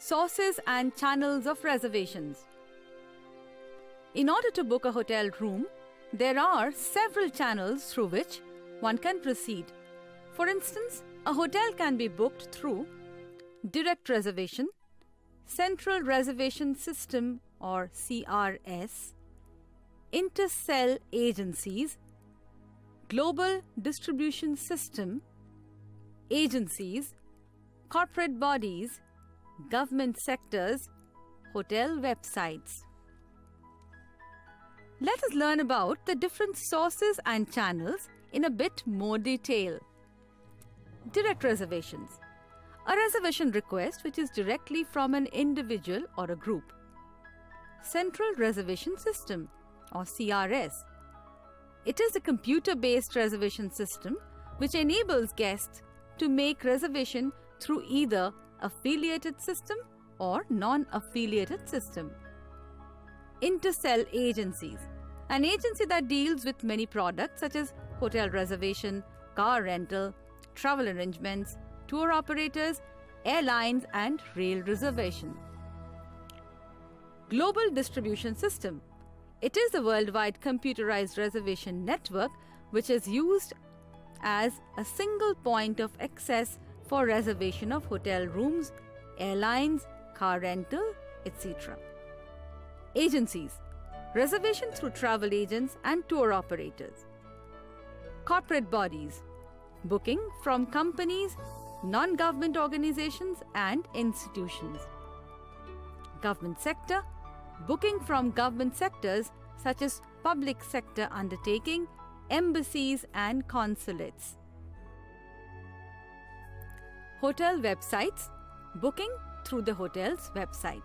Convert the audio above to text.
Sources and channels of reservations. In order to book a hotel room, there are several channels through which one can proceed. For instance, a hotel can be booked through direct reservation, Central Reservation System or CRS, inter-cell agencies, global distribution system, agencies, corporate bodies, government sectors, hotel websites. Let us learn about the different sources and channels in a bit more detail. Direct reservations. A reservation request which is directly from an individual or a group. Central Reservation System or CRS. It is a computer-based reservation system which enables guests to make reservation through either affiliated system or non-affiliated system. Inter-cell agencies. An agency that deals with many products such as hotel reservation, car rental, travel arrangements, tour operators, airlines and rail reservation. Global distribution system. It is a worldwide computerized reservation network which is used as a single point of access for reservation of hotel rooms, airlines, car rental, etc. Agencies. Reservation through travel agents and tour operators. Corporate bodies. Booking from companies, non-government organizations and institutions. Government sector. Booking from government sectors such as public sector undertaking, embassies and consulates. Hotel websites. Booking through the hotel's website.